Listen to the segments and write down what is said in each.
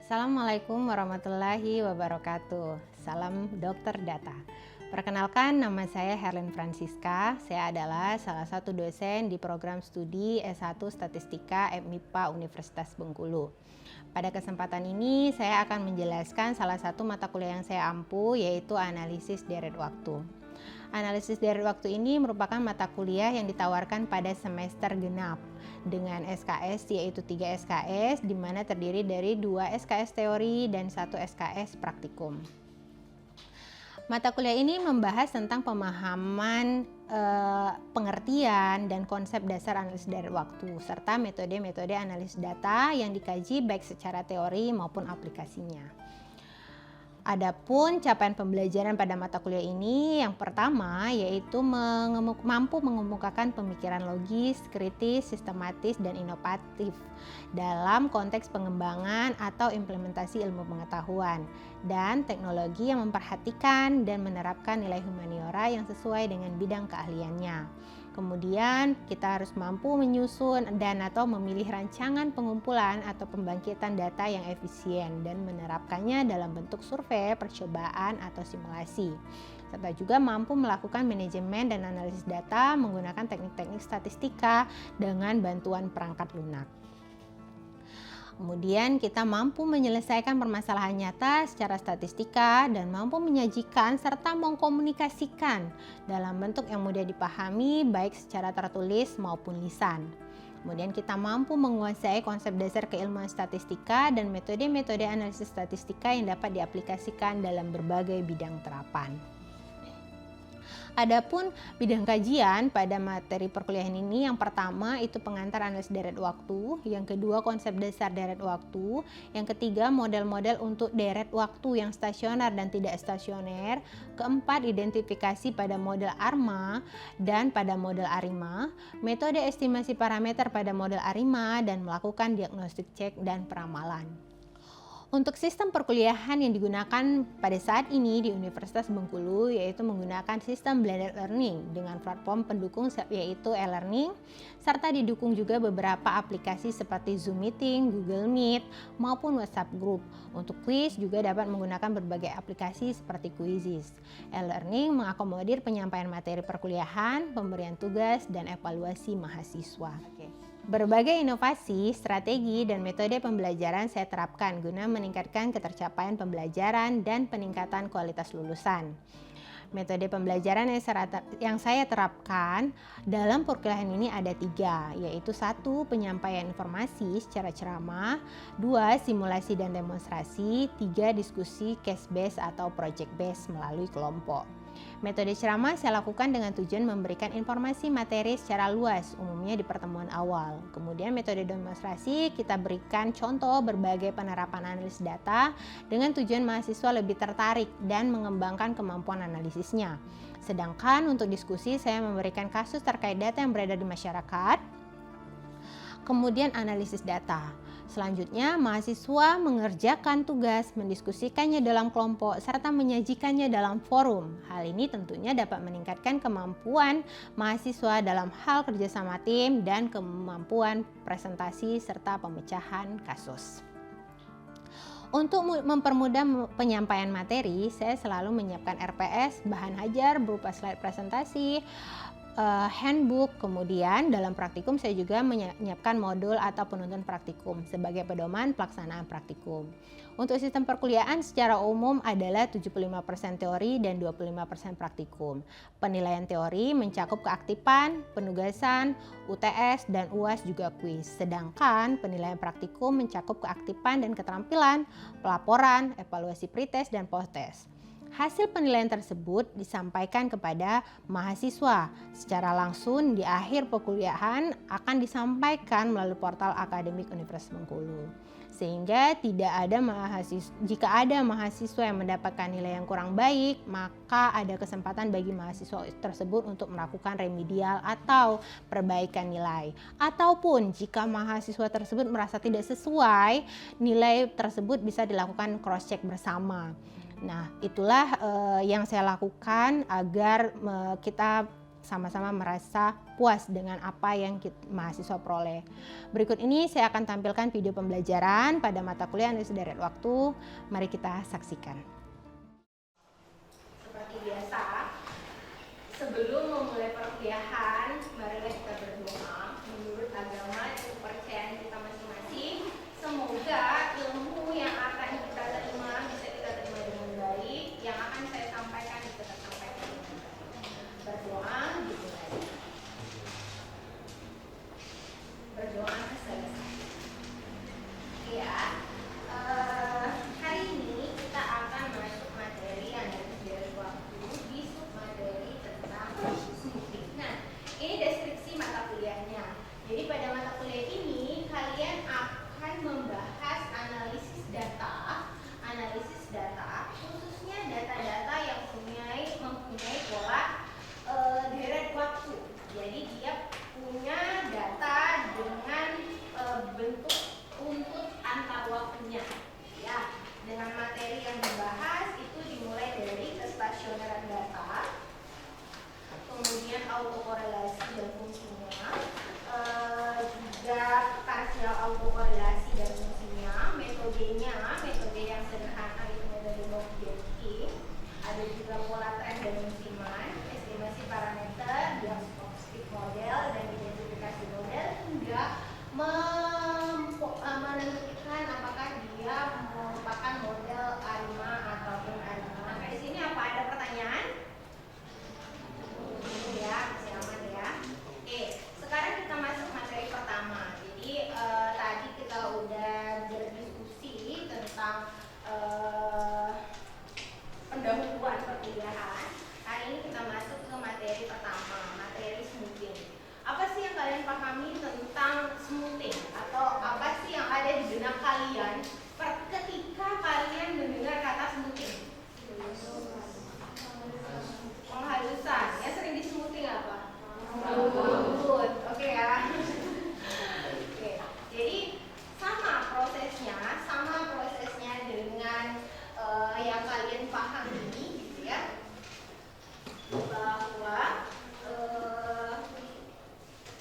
Assalamualaikum warahmatullahi wabarakatuh. Salam dokter data. Perkenalkan, nama saya Herlin Francisca. Saya adalah salah satu dosen di program studi S1 Statistika MIPA Universitas Bengkulu. Pada kesempatan ini saya akan menjelaskan salah satu mata kuliah yang saya ampu, yaitu analisis deret waktu. Analisis deret waktu ini merupakan mata kuliah yang ditawarkan pada semester genap dengan SKS, yaitu 3 SKS, di mana terdiri dari 2 SKS teori dan 1 SKS praktikum. Mata kuliah ini membahas tentang pemahaman, pengertian dan konsep dasar analisis deret waktu, serta metode-metode analisis data yang dikaji baik secara teori maupun aplikasinya. Adapun capaian pembelajaran pada mata kuliah ini, yang pertama yaitu mampu mengemukakan pemikiran logis, kritis, sistematis, dan inovatif dalam konteks pengembangan atau implementasi ilmu pengetahuan dan teknologi yang memperhatikan dan menerapkan nilai humaniora yang sesuai dengan bidang keahliannya. Kemudian kita harus mampu menyusun dan atau memilih rancangan pengumpulan atau pembangkitan data yang efisien dan menerapkannya dalam bentuk survei, percobaan, atau simulasi. Serta juga mampu melakukan manajemen dan analisis data menggunakan teknik-teknik statistika dengan bantuan perangkat lunak. Kemudian kita mampu menyelesaikan permasalahan nyata secara statistika dan mampu menyajikan serta mengkomunikasikan dalam bentuk yang mudah dipahami baik secara tertulis maupun lisan. Kemudian kita mampu menguasai konsep dasar keilmuan statistika dan metode-metode analisis statistika yang dapat diaplikasikan dalam berbagai bidang terapan. Adapun bidang kajian pada materi perkuliahan ini, yang pertama itu pengantar analisis deret waktu, yang kedua konsep dasar deret waktu, yang ketiga model-model untuk deret waktu yang stasioner dan tidak stasioner, keempat identifikasi pada model ARMA dan pada model ARIMA, metode estimasi parameter pada model ARIMA, dan melakukan diagnostik cek dan peramalan. Untuk sistem perkuliahan yang digunakan pada saat ini di Universitas Bengkulu yaitu menggunakan sistem blended learning dengan platform pendukung yaitu e-learning, serta didukung juga beberapa aplikasi seperti Zoom Meeting, Google Meet, maupun WhatsApp Group. Untuk quiz juga dapat menggunakan berbagai aplikasi seperti Quizizz. E-learning mengakomodir penyampaian materi perkuliahan, pemberian tugas, dan evaluasi mahasiswa. Berbagai inovasi, strategi, dan metode pembelajaran saya terapkan guna meningkatkan ketercapaian pembelajaran dan peningkatan kualitas lulusan. Metode pembelajaran yang saya terapkan dalam perkuliahan ini ada 3, yaitu 1. Penyampaian informasi secara ceramah, 2. Simulasi dan demonstrasi, 3. Diskusi case based atau project based melalui kelompok. Metode ceramah saya lakukan dengan tujuan memberikan informasi materi secara luas, umumnya di pertemuan awal. Kemudian metode demonstrasi kita berikan contoh berbagai penerapan analisis data dengan tujuan mahasiswa lebih tertarik dan mengembangkan kemampuan analisisnya. Sedangkan untuk diskusi saya memberikan kasus terkait data yang beredar di masyarakat, kemudian analisis data. Selanjutnya, mahasiswa mengerjakan tugas, mendiskusikannya dalam kelompok, serta menyajikannya dalam forum. Hal ini tentunya dapat meningkatkan kemampuan mahasiswa dalam hal kerjasama tim dan kemampuan presentasi serta pemecahan kasus. Untuk mempermudah penyampaian materi, saya selalu menyiapkan RPS, bahan ajar berupa slide presentasi, handbook. Kemudian dalam praktikum saya juga menyiapkan modul atau penuntun praktikum sebagai pedoman pelaksanaan praktikum. Untuk sistem perkuliahan secara umum adalah 75% teori dan 25% praktikum. Penilaian teori mencakup keaktifan, penugasan, UTS, dan UAS juga kuis. Sedangkan penilaian praktikum mencakup keaktifan dan keterampilan, pelaporan, evaluasi pretest, dan posttest. Hasil penilaian tersebut disampaikan kepada mahasiswa secara langsung di akhir perkuliahan akan disampaikan melalui portal akademik Universitas Bengkulu. Sehingga jika ada mahasiswa yang mendapatkan nilai yang kurang baik, maka ada kesempatan bagi mahasiswa tersebut untuk melakukan remedial atau perbaikan nilai. Ataupun jika mahasiswa tersebut merasa tidak sesuai, nilai tersebut bisa dilakukan cross check bersama. Nah, itulah yang saya lakukan agar kita sama-sama merasa puas dengan apa yang mahasiswa peroleh. Berikut ini saya akan tampilkan video pembelajaran pada mata kuliah analisis deret waktu. Mari kita saksikan. Seperti biasa, sebelum memulai perkuliahan, marilah kita berdoa menurut agama dan kepercayaan kita masing-masing. Semoga ilmu yang akan kita terima bisa kita terima dengan baik, yang akan saya sampaikan bisa tersampaikan dengan baik. Berdoa dimulai. Berdoa selesai. Ya, hari ini kita akan masuk materi analisis deret waktu di submateri tentang smoothing. Nah, ini deskripsi mata kuliahnya. Jadi pada mata kuliah ini kalian akan membahas analisis data, khususnya data-data yang mempunyai pola deret waktu. Jadi dia punya data dengan bentuk runtut antar waktunya. Ya, dengan materi yang dibahas itu dimulai dari kestasioneran data, kemudian autokorelasi dan fungsinya, juga parsial autokorelasi dan fungsinya, metodenya, metode yang sederhana itu metode Log-Jennings, ada juga pola tren dan musiman, estimasi parameter, diagnostik model dan identifikasi model, hingga menentukan apakah dia merupakan model A5 ataupun A5. Sampai di sini apa ada pertanyaan? Ya, masih aman ya. Oke, sekarang kita masuk materi pertama. Jadi tadi kita udah berdiskusi tentang pendahuluan perkuliahan. Hari ini kita masuk ke materi pertama, materi smoothing. Apa sih yang kalian pahami tentang smoothing? Atau apa sih yang ada di benak kalian ketika kalian mendengar kata smoothing? Penghalusan. Ya, sering di smoothing apa? Rambut. Oke ya. Oke. Jadi sama prosesnya dengan yang kalian pahami gitu ya. Bahwa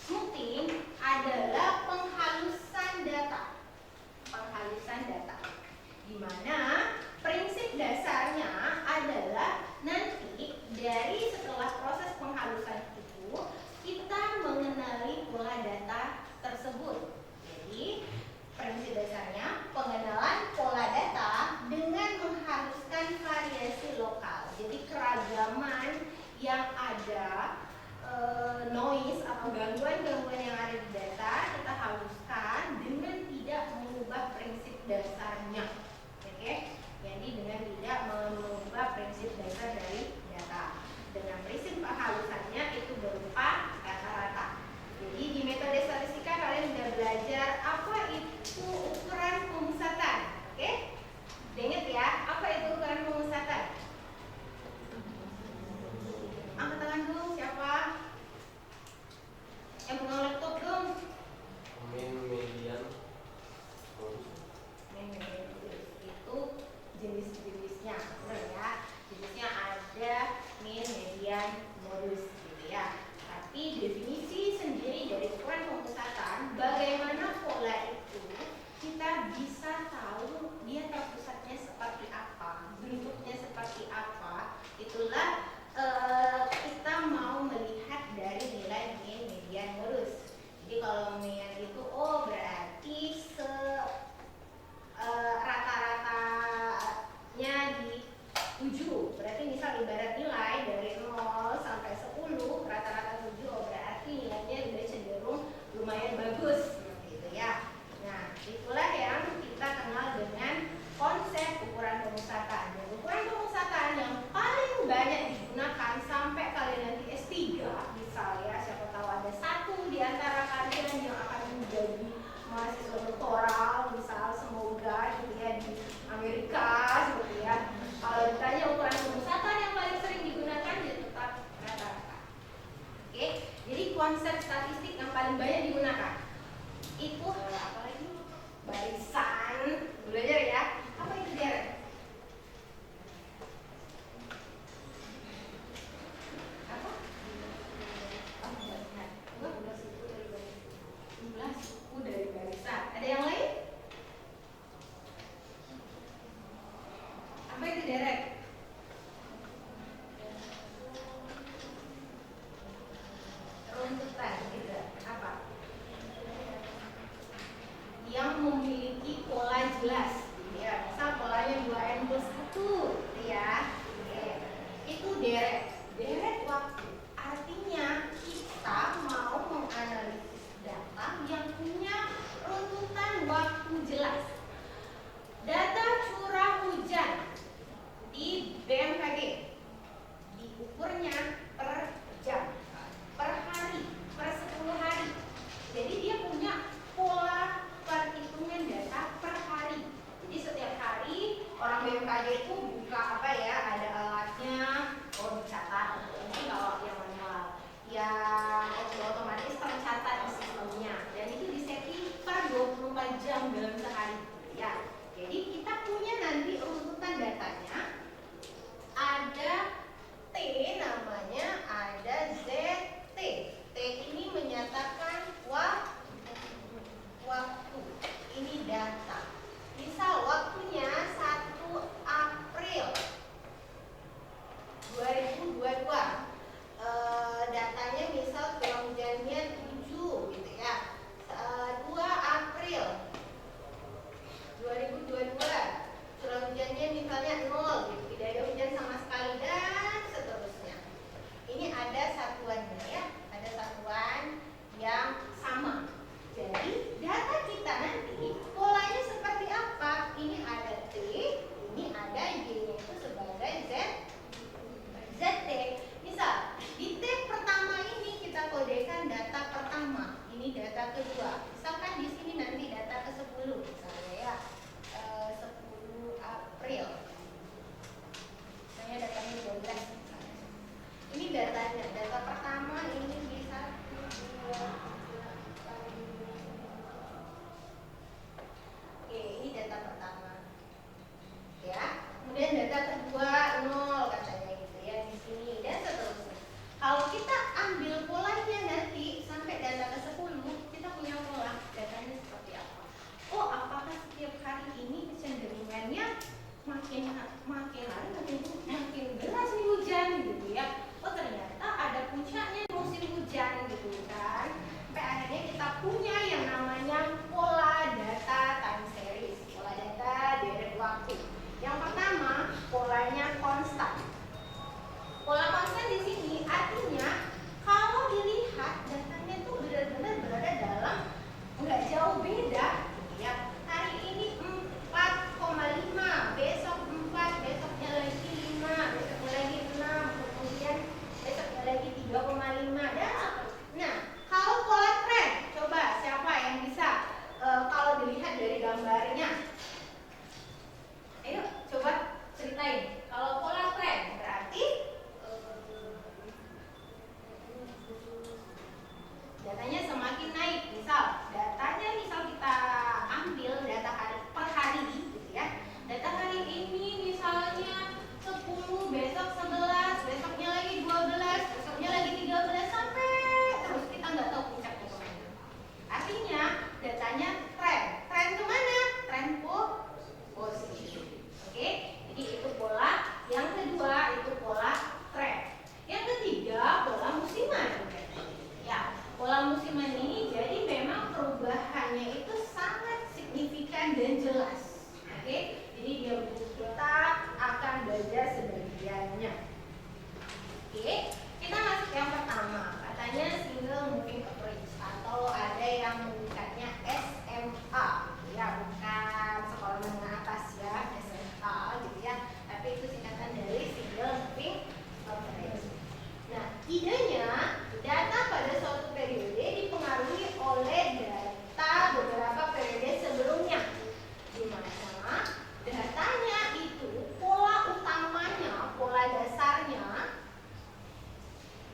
smoothing adalah penghalusan data, di mana prinsip dasarnya adalah nanti dari setelah proses penghalusan itu kita mengenali pola data tersebut. Jadi prinsip dasarnya pengenalan pola data dengan menghaluskan variasi lokal. Jadi keragaman yang ada, noise atau gangguan-gangguan yang ada di data kita haluskan dengan tidak mengubah prinsip dasarnya. Oke? Jadi dengan tidak mengubah prinsip dasar dari data. Dengan prinsip penghalusannya itu berupa rata-rata. Jadi di metode statistika kalian sudah belajar apa itu ukuran pemusatan. Oke? Ingat ya, apa itu ukuran pemusatan? Angkat tangan dong, siapa? Yang pegang laptop dong. Median itu jenis-jenisnya, benar ya? Jenisnya ada min, median, modus, gitu ya. Tapi definisi sendiri dari ukuran pemusatan, bagaimana pola itu kita bisa tahu dia terpusatnya seperti apa, bentuknya seperti apa. Itulah kita mau melihat dari nilai min, median, modus. Jadi kalau min itu berarti rata-ratanya di 7. Berarti misal ibarat nilai dari 0 sampai 10, rata-rata 7, berarti nilainya udah cenderung lumayan bagus gitu ya. Nah, itulah yang kita kenal dengan konsep ukuran pemusatan. Dan ukuran pemusatan yang paling banyak digunakan sampai kalian nanti S3 misalnya, siapa tahu ada satu di antara kalian yang akan menjadi mahasiswa doktoral, misal semoga gitu ya di Amerika gitu ya. Kalau ditanya ukuran pemusatan yang paling sering digunakan ya tetap rata-rata. Oke, jadi konsep statistik yang paling banyak digunakan.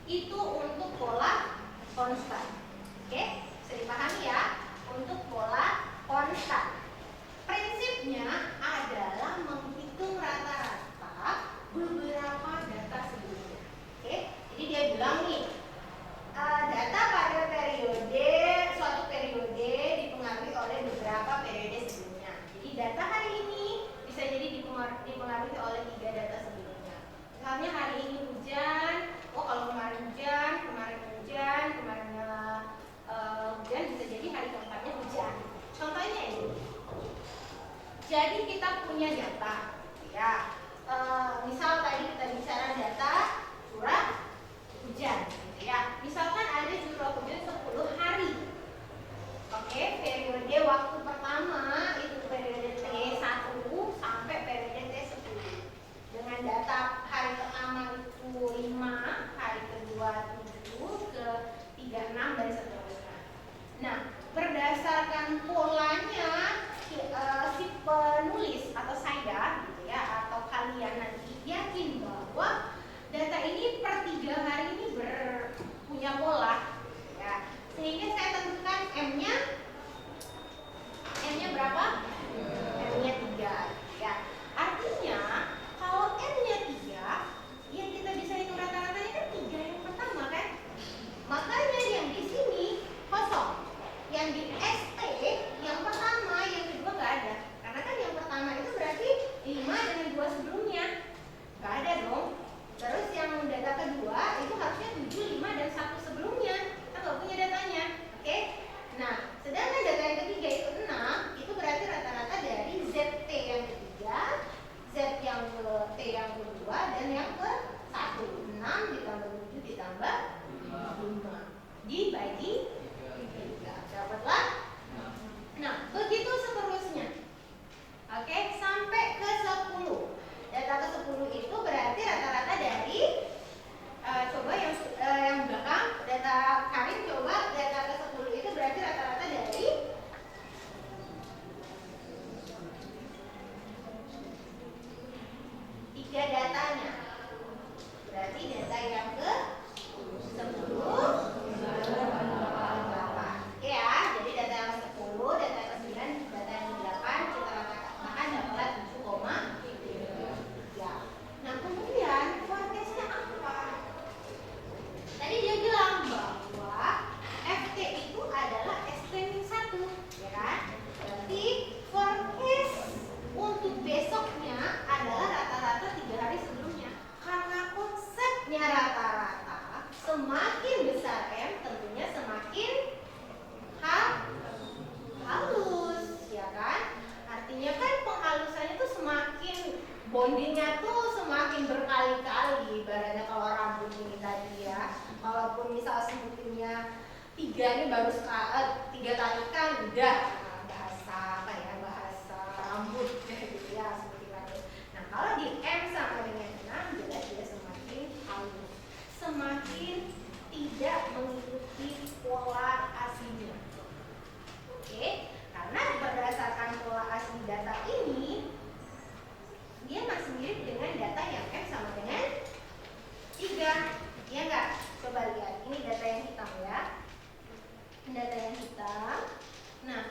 itu untuk pola konstan. Oke, bisa dipahami ya, untuk pola konstan. Prinsipnya adalah menghitung rata-rata beberapa data sebelumnya. Oke, jadi dia bilang nih, data pada suatu periode dipengaruhi oleh beberapa periode sebelumnya. Jadi data hari ini bisa jadi dipengaruhi oleh 3 data sebelumnya. Misalnya hari ini hujan, kalau kemarin hujan, kemarinnya hujan, bisa jadi hari keempatnya hujan. Contohnya ini. Jadi kita punya data, ya. Misal tadi kita bicara data curah hujan, gitu ya. Misalkan ada curah hujan 10 hari. Oke, periode waktu pertama itu periode T1 sampai periode T10. Dengan data hari pertama itu 5, hari kedua 7, ketiga 6 dan seterusnya. Nah, berdasarkan polanya si penulis atau saya gitu ya, atau kalian nanti yakin bahwa data ini per 3 hari ini punya pola ya. Sehingga saya tentukan M-nya berapa? M-nya 3 ya. Artinya kalau M-nya 3, ya kita bisa hitung rata-ratanya kan 3 yang pertama kan. Makanya yang di sini kosong. Yang di ST yang pertama, yang kedua nggak ada. Karena kan yang pertama itu berarti 5 dengan 2 sebelumnya. Nggak ada dong. Terus yang data kedua itu harusnya 7, 5 dan 1 sebelumnya. Kita nggak punya datanya. Oke? Nah, sedangkan data yang ketiga itu 6, itu berarti rata-rata dari ZT yang ketiga, Z yang ke T yang kedua, dan yang ke 1. 6 ditambah 7 ditambah 5 dibagi 3. Dapatlah? Nah, begitu seterusnya. Oke, sampai ke 10. Data ke 10 itu berarti rata-rata dari coba yang belakang, data Karin, coba data ke 10 itu berarti rata-rata dari 3 datanya. Berarti data yang ke 10 oke ya, jadi data yang ke 10, data yang ke 9, data yang ke 8 kita ratakan dapatlah 7,3. Nah, kemudian forecast-nya apa? Tadi dia bilang bahwa FT itu adalah ST-1, ya kan? Berarti forecast untuk besoknya adalah rata-rata 3 hari sebelumnya. Karena konsepnya rata-rata, semakin besar M tentunya semakin halus, ya kan? Artinya kan penghalusannya tuh semakin, bondingnya tuh semakin berkali-kali. Ibaratnya kalau rambut ini tadi ya, walaupun misal smoothingnya 3 ini baru 3 tarikan udah bahasa rambut gitu ya, smoothing rambut. Nah, kalau di M sama dengan 6 jelas dia semakin halus, semakin tidak mengikuti pola aslinya. Oke, karena berdasarkan pola asli data ini, dia masih mirip dengan data yang M sama dengan 3. Ya enggak? Coba lihat, ini data yang hitam ya. Data yang hitam. Nah,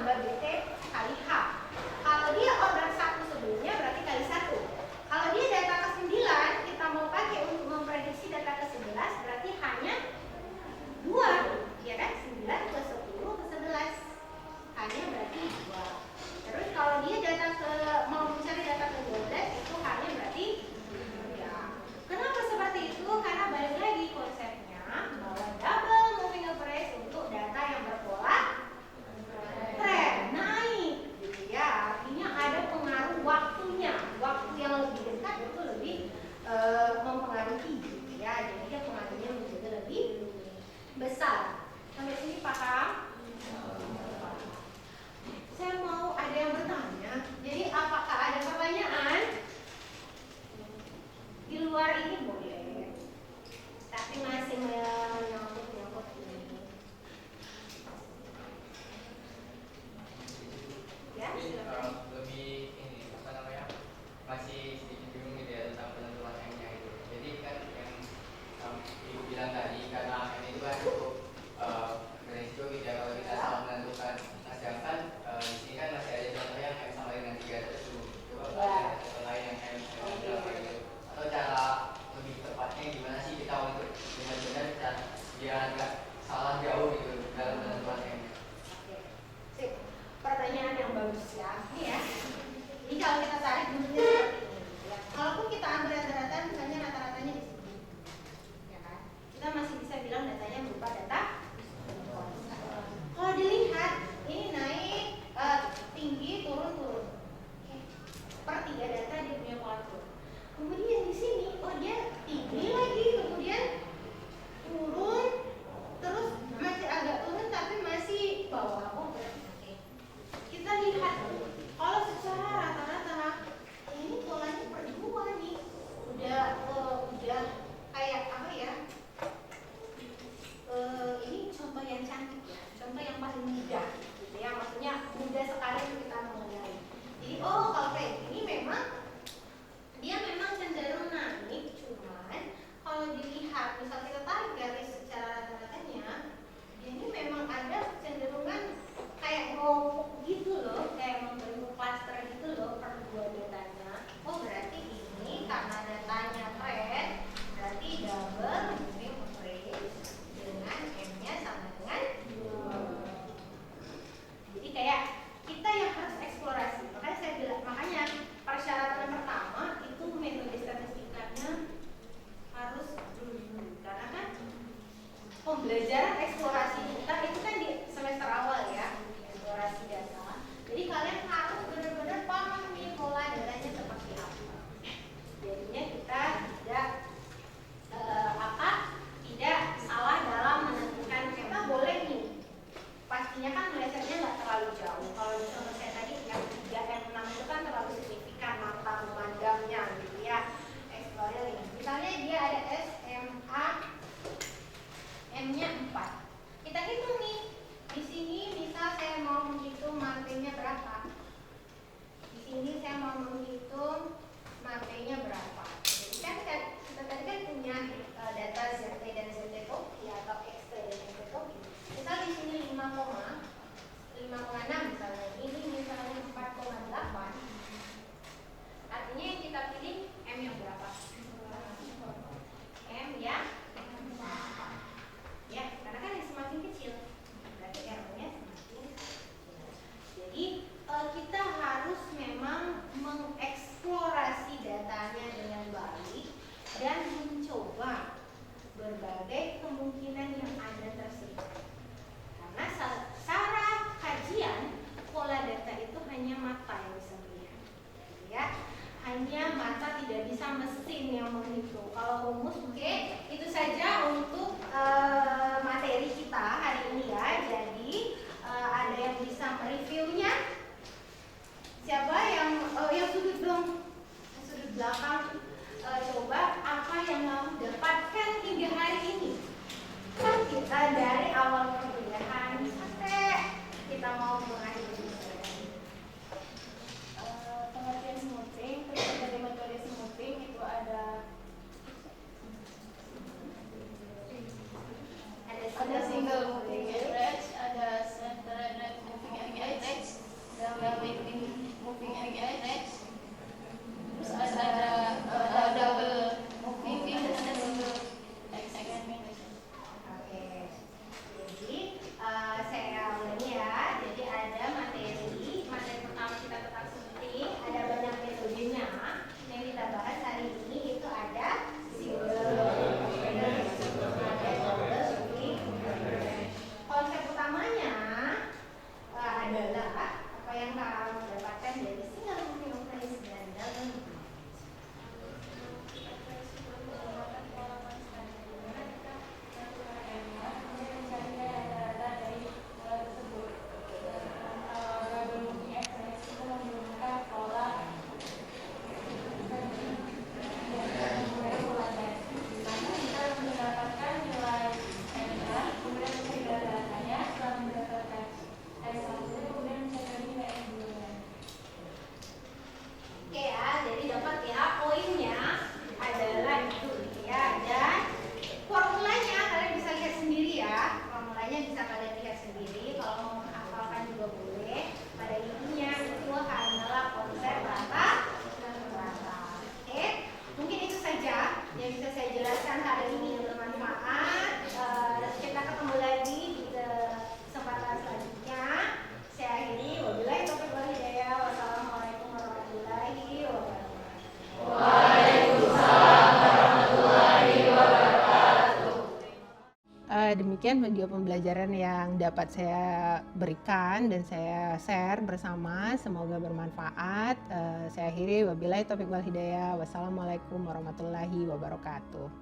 tambah BT kali H. Kalau dia order 1 sebelumnya berarti kali 1. Kalau dia data ke-9, kita mau pakai untuk memprediksi data ke-11 berarti hanya 2, ya kan? 9 ke 10 ke 11. Hanya berarti 2. Terus kalau dia mau mencari data ke-12 itu hanya berarti 3. Kenapa seperti itu? Karena balik lagi konsepnya bahwa double moving average untuk data yang berpola trend naik, gitu ya. Artinya ada pengaruh waktunya. Waktu yang lebih dekat itu lebih mempengaruhi, gitu ya. Jadi dia pengaruhnya menjadi lebih besar. Sampai sini paham? Saya mau ada yang bertanya. Jadi apakah ada pertanyaan? Di luar ini boleh, tapi masih menyangkut ini. Ya, silakan. Lebih ini apa namanya, masih sedikit bingung gitu ya tentang penentuan M-nya itu. Jadi kan yang Ibu bilang tadi karena M itu kan cukup beresiko gitu ya kalau kita salah menentukan. Nah sedangkan di sini kan masih ada contoh yang M sama dengan 3 itu. Coba ada contoh lain yang M sama berapa gitu. Atau cara lebih tepatnya gimana sih kita untuk benar-benar biar nggak salah jauh gitu dalam penentuan M-nya. Sip. Pertanyaan yang bagus ya. Ini ya. Jadi kalau kita tarik bentuknya seperti ini. Ya. Kalaupun kita ambil rata-rata, misalnya rata-ratanya di sini, ya kan? Kita masih bisa bilang datanya berupa data. Kalau dilihat ini naik, tinggi, turun. Oke. Per 3 data dia punya pola turun. Kemudian di sini, oh dia tinggi lagi, kemudian turun, terus masih agak turun tapi masih bawah. Oh, oke. Kita lihat kalau secara rata-rata ini polanya per 2 nih. Udah kayak apa ya? Ini contoh yang cantik ya, contoh yang paling mudah gitu ya. Maksudnya mudah sekali untuk kita mengenai. Jadi kalau kayak gini dia memang cenderung naik, cuman kalau dilihat misal kita tarik garis secara rata-ratanya, ini memang ada cenderungan kayak mau gitu loh, kayak membentuk cluster gitu loh per 2 datanya. Oh berarti ini karena datanya trend, berarti double moving average dengan M-nya sama dengan 2. Jadi kayak kita yang harus eksplorasi. Makanya saya bilang, makanya persyaratan pertama itu metode statistikanya harus dulu, karena kan pembelajaran eksplorasi kita itu kan di semester awal ya, eksplorasi data. Jadi kalian harus benar-benar paham nih pola datanya seperti apa. Jadinya kita tidak salah dalam menentukan. Kita boleh nih, pastinya kan melesetnya nggak terlalu jauh. Kalau di contoh saya tadi yang 3 M6 itu kan terlalu signifikan mata memandangnya gitu ya. Exploring. Misalnya dia ada SMA M-nya 4. Kita hitung nih. Di sini misal saya mau menghitung marginnya berapa. Di sini saya mau menghitung marginnya berapa. Jadi kan kita tadi kan punya data ZT dan ZT topi atau XT dan XT topi. Misal di sini 5,6 misalnya. Ini misalnya 4,8. Artinya yang kita pilih M yang berapa? M yang ya, karena kan yang semakin kecil berarti R-nya semakin kecil. Jadi kita harus memang mengeksplorasi datanya dengan baik dan mencoba berbagai kemungkinan yang ada tersedia. Karena secara kajian pola data itu hanya mata yang bisa melihat, ya. Hanya mata, tidak bisa mesin yang menghitung. Kalau rumus, oke, itu saja untuk materi kita hari ini ya. Jadi ada yang bisa mereviewnya? Siapa yang sudut belakang coba apa yang kamu dapatkan hingga hari ini? Kan kita dari awal perkuliahan sampai kita mau mengakhiri pengertian smoothing, terus dari metode smoothing itu ada single moving average, ada centered moving average, sendiri, kalau mau menghafalkan juga boleh. Pada intinya itu hanyalah konsep kata dan kata. Oke, mungkin itu saja yang bisa saya jelaskan hari ini yang bermanfaat. Kita ketemu lagi di kesempatan selanjutnya. Saya akhiri, wabillahi taufiq wal hidayah. Wassalamualaikum warahmatullahi wabarakatuh. Demikian video pembelajaran yang dapat saya berikan dan saya share bersama, semoga bermanfaat. Saya akhiri, wabillahi taufiq wal hidayah. Wassalamualaikum warahmatullahi wabarakatuh.